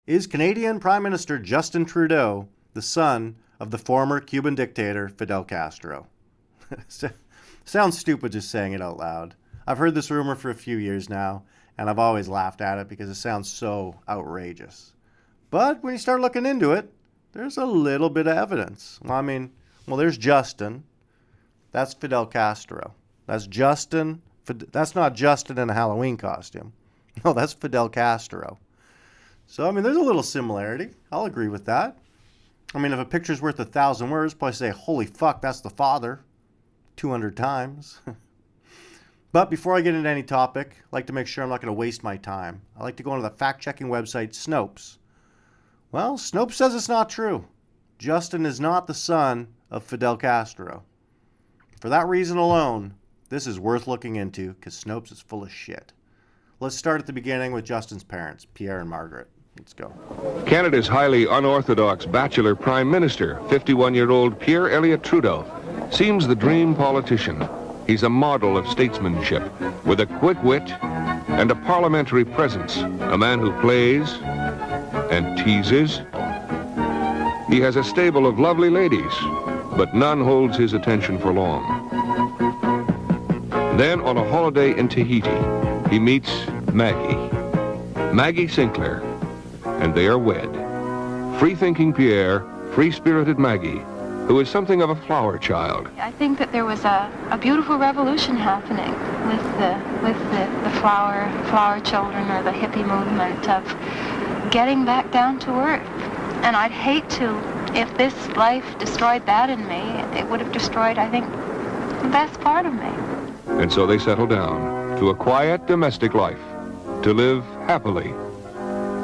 Is Canadian Prime Minister Justin Trudeau the son of the former Cuban dictator Fidel Castro? Sounds stupid just saying it out loud. I've heard this rumor for a few years now, and I've always laughed at it because it sounds so outrageous. But when you start looking into it, there's a little bit of evidence. There's Justin. That's Fidel Castro. That's Justin. That's not Justin in a Halloween costume. No, that's Fidel Castro. So, there's a little similarity. I'll agree with that. If a picture's worth 1,000 words, probably say, holy fuck, that's the father, 200 times. But before I get into any topic, I like to make sure I'm not going to waste my time. I like to go into the fact-checking website Snopes. Well, Snopes says it's not true. Justin is not the son of Fidel Castro. For that reason alone, this is worth looking into because Snopes is full of shit. Let's start at the beginning with Justin's parents, Pierre and Margaret. Let's go. Canada's highly unorthodox bachelor prime minister, 51-year-old Pierre Elliott Trudeau, seems the dream politician. He's a model of statesmanship with a quick wit and a parliamentary presence, a man who plays and teases. He has a stable of lovely ladies, but none holds his attention for long. Then on a holiday in Tahiti, he meets Maggie Sinclair, and they are wed. Free-thinking Pierre, free-spirited Maggie, who is something of a flower child. I think that there was a beautiful revolution happening with the flower children, or the hippie movement of getting back down to earth. And I'd hate to, if this life destroyed that in me, it would have destroyed, I think, the best part of me. And so they settle down to a quiet domestic life, to live happily,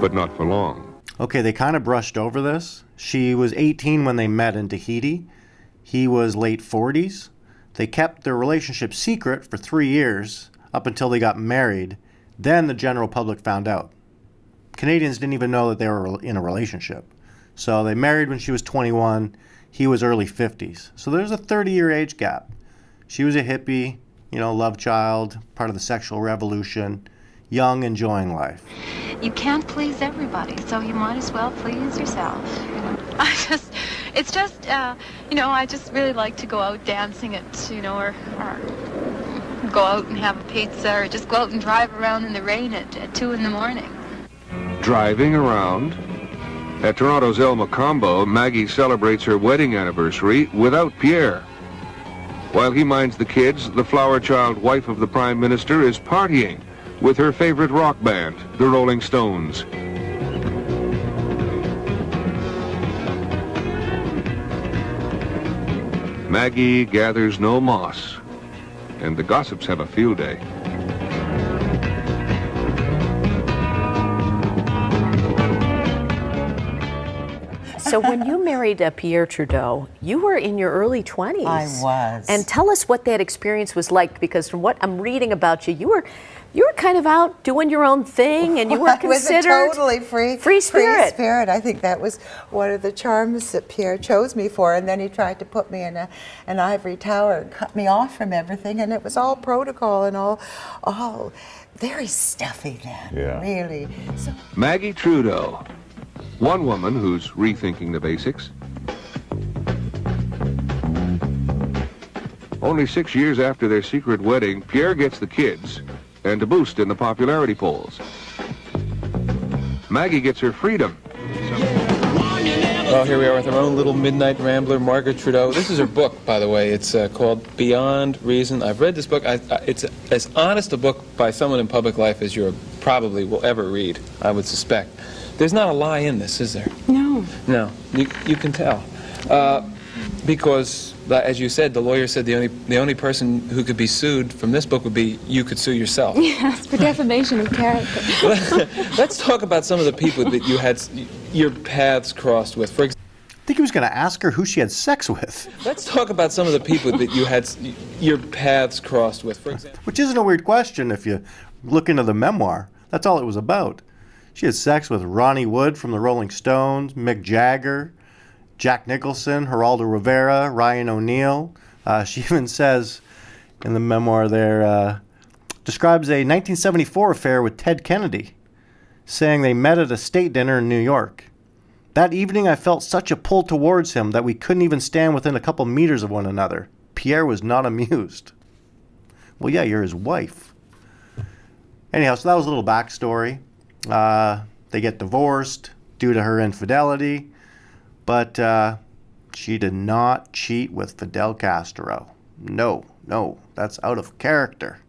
but not for long. Okay, they kind of brushed over this. She was 18 when they met in Tahiti. He was late 40s. They kept their relationship secret for 3 years, up until they got married. Then the general public found out. Canadians didn't even know that they were in a relationship. So they married when she was 21. He was early 50s. So there's a 30-year age gap. She was a hippie, love child, part of the sexual revolution, young, enjoying life. You can't please everybody, so you might as well please yourself. I just really like to go out dancing or go out and have a pizza, or just go out and drive around in the rain at 2 in the morning. Driving around? At Toronto's El Macombo, Maggie celebrates her wedding anniversary without Pierre. While he minds the kids, the flower child wife of the Prime Minister is partying with her favorite rock band, the Rolling Stones. Maggie gathers no moss, and the gossips have a field day. So when you married Pierre Trudeau, you were in your early 20s. I was. And tell us what that experience was like, because from what I'm reading about you, you were kind of out doing your own thing, and you were considered I was a totally free spirit. I think that was one of the charms that Pierre chose me for, and then he tried to put me in an ivory tower and cut me off from everything, and it was all protocol and all very stuffy then, really. So. Maggie Trudeau, one woman who's rethinking the basics. Only 6 years after their secret wedding, Pierre gets the kids and a boost in the popularity polls. Maggie gets her freedom. Well, here we are with our own little midnight rambler, Margaret Trudeau. This is her book, by the way. It's called Beyond Reason. I've read this book. It's as honest a book by someone in public life as you probably will ever read, I would suspect. There's not a lie in this, is there? No. No, you can tell. Because, as you said, the lawyer said the only person who could be sued from this book would be you could sue yourself. Yes, for defamation of character. Let's talk about some of the people that you had your paths crossed with. I think he was going to ask her who she had sex with. Let's talk about some of the people that you had your paths crossed with, for example. Which isn't a weird question if you look into the memoir. That's all it was about. She had sex with Ronnie Wood from the Rolling Stones, Mick Jagger, Jack Nicholson, Geraldo Rivera, Ryan O'Neal. She even says in the memoir there, describes a 1974 affair with Ted Kennedy. saying they met at a state dinner in New York. That evening I felt such a pull towards him that we couldn't even stand within a couple meters of one another. Pierre was not amused. Well, yeah, you're his wife. Anyhow, so that was a little backstory. They get divorced due to her infidelity, but she did not cheat with Fidel Castro. No, that's out of character.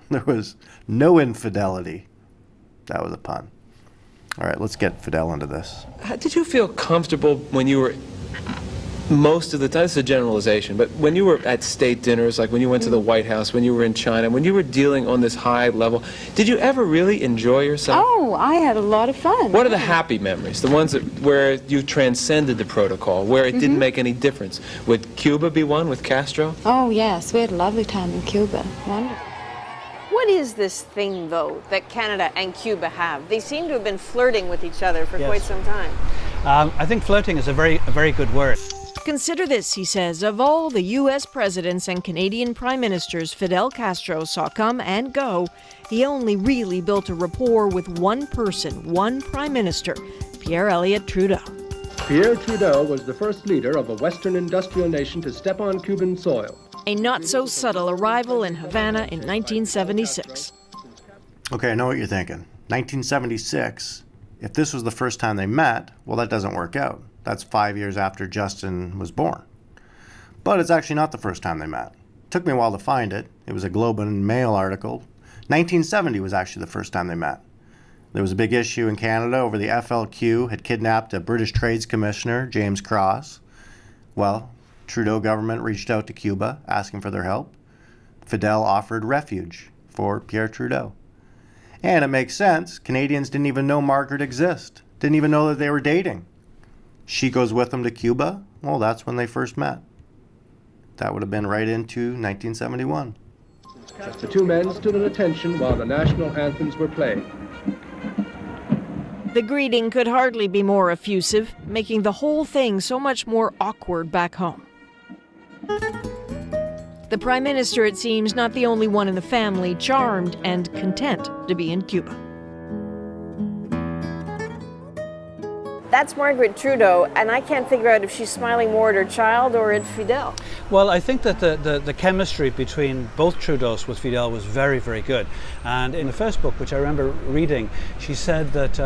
There was no infidelity. That was a pun. All right, let's get Fidel into this. How did you feel comfortable when you were, most of the time, it's a generalization, but when you were at state dinners, like when you went to the White House, when you were in China, when you were dealing on this high level, did you ever really enjoy yourself? Oh, I had a lot of fun. What are the happy memories, the ones where you transcended the protocol, where it didn't make any difference? Would Cuba be one with Castro? Oh, yes, we had a lovely time in Cuba. Wonderful. What is this thing, though, that Canada and Cuba have? They seem to have been flirting with each other for quite some time. I think flirting is a very good word. Consider this, he says, of all the U.S. presidents and Canadian prime ministers Fidel Castro saw come and go, he only really built a rapport with one person, one prime minister, Pierre Elliott Trudeau. Pierre Trudeau was the first leader of a Western industrial nation to step on Cuban soil. A not-so-subtle arrival in Havana in 1976. Okay, I know what you're thinking. 1976, if this was the first time they met, well, that doesn't work out. That's 5 years after Justin was born. But it's actually not the first time they met. It took me a while to find it. It was a Globe and Mail article. 1970 was actually the first time they met. There was a big issue in Canada over the FLQ had kidnapped a British Trades Commissioner, James Cross. Well, Trudeau government reached out to Cuba asking for their help. Fidel offered refuge for Pierre Trudeau. And it makes sense. Canadians didn't even know Margaret existed. Didn't even know that they were dating. She goes with him to Cuba. Well, that's when they first met. That would have been right into 1971. As the two men stood at attention while the national anthems were played. The greeting could hardly be more effusive, making the whole thing so much more awkward back home. The Prime Minister, it seems, not the only one in the family charmed and content to be in Cuba. That's Margaret Trudeau, and I can't figure out if she's smiling more at her child or at Fidel. Well, I think that the chemistry between both Trudeaus with Fidel was very good. And in the first book, which I remember reading, she said that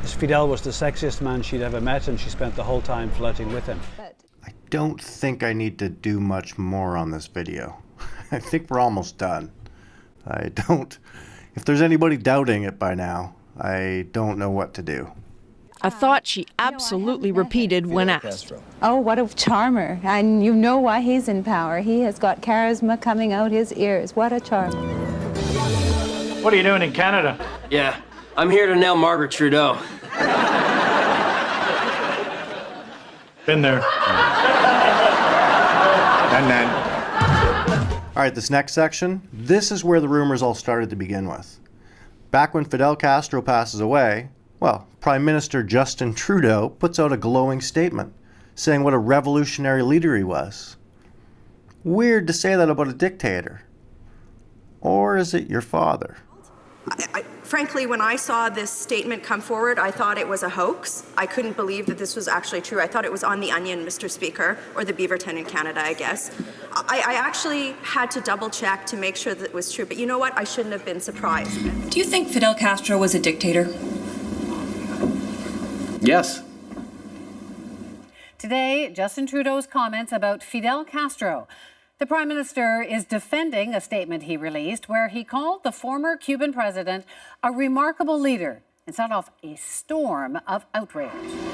Fidel was the sexiest man she'd ever met, and she spent the whole time flirting with him. I don't think I need to do much more on this video. I think we're almost done. If there's anybody doubting it by now, I don't know what to do. A thought she absolutely repeated when asked. Oh, what a charmer. And you know why he's in power. He has got charisma coming out his ears. What a charmer. What are you doing in Canada? Yeah, I'm here to nail Margaret Trudeau. Been there. And then. All right, this next section, this is where the rumors all started to begin with. Back when Fidel Castro passes away, well, Prime Minister Justin Trudeau puts out a glowing statement saying what a revolutionary leader he was. Weird to say that about a dictator. Or is it your father? Frankly, when I saw this statement come forward, I thought it was a hoax. I couldn't believe that this was actually true. I thought it was on The Onion, Mr. Speaker, or the Beaverton in Canada, I guess. I actually had to double check to make sure that it was true. But you know what? I shouldn't have been surprised. Do you think Fidel Castro was a dictator? Yes. Today, Justin Trudeau's comments about Fidel Castro. The Prime Minister is defending a statement he released where he called the former Cuban president a remarkable leader and set off a storm of outrage.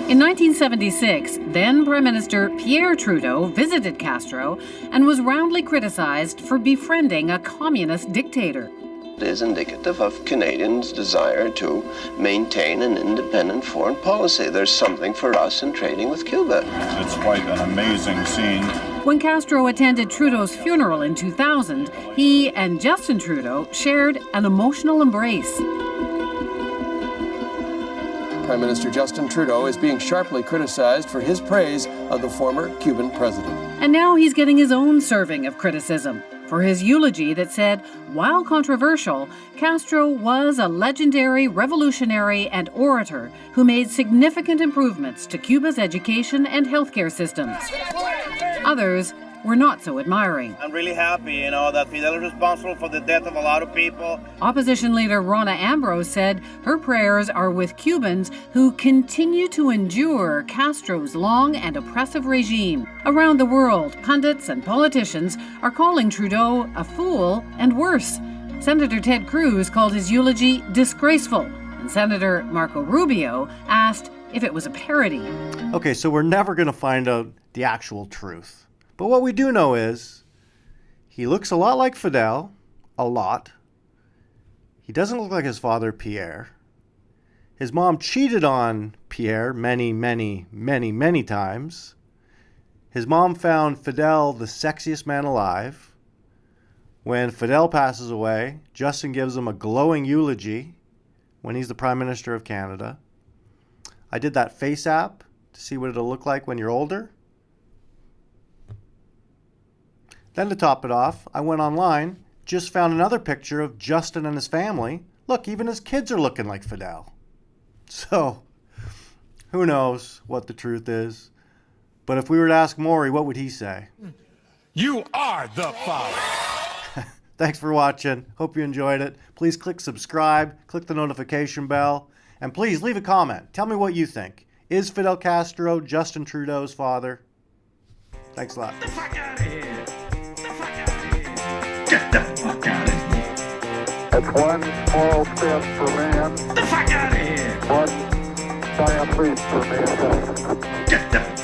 In 1976, then Prime Minister Pierre Trudeau visited Castro and was roundly criticized for befriending a communist dictator. It is indicative of Canadians' desire to maintain an independent foreign policy. There's something for us in trading with Cuba. It's quite an amazing scene. When Castro attended Trudeau's funeral in 2000, he and Justin Trudeau shared an emotional embrace. Prime Minister Justin Trudeau is being sharply criticized for his praise of the former Cuban president. And now he's getting his own serving of criticism for his eulogy that said, while controversial, Castro was a legendary revolutionary and orator who made significant improvements to Cuba's education and healthcare systems. Others were not so admiring. I'm really happy, that Fidel is responsible for the death of a lot of people. Opposition leader Rona Ambrose said her prayers are with Cubans who continue to endure Castro's long and oppressive regime. Around the world, pundits and politicians are calling Trudeau a fool and worse. Senator Ted Cruz called his eulogy disgraceful, and Senator Marco Rubio asked if it was a parody. Okay, so we're never going to find out the actual truth. But what we do know is he looks a lot like Fidel, a lot. He doesn't look like his father, Pierre. His mom cheated on Pierre many, many, many, many times. His mom found Fidel the sexiest man alive. When Fidel passes away, Justin gives him a glowing eulogy when he's the Prime Minister of Canada. I did that face app to see what it'll look like when you're older. Then to top it off, I went online, just found another picture of Justin and his family. Look, even his kids are looking like Fidel. So, who knows what the truth is? But if we were to ask Maury, what would he say? You are the father. Thanks for watching. Hope you enjoyed it. Please click subscribe, click the notification bell, and please leave a comment. Tell me what you think. Is Fidel Castro Justin Trudeau's father? Thanks a lot. Get the fuck out of here. It's one small step for man. Get the fuck out of here. One giant leap for mankind. Get the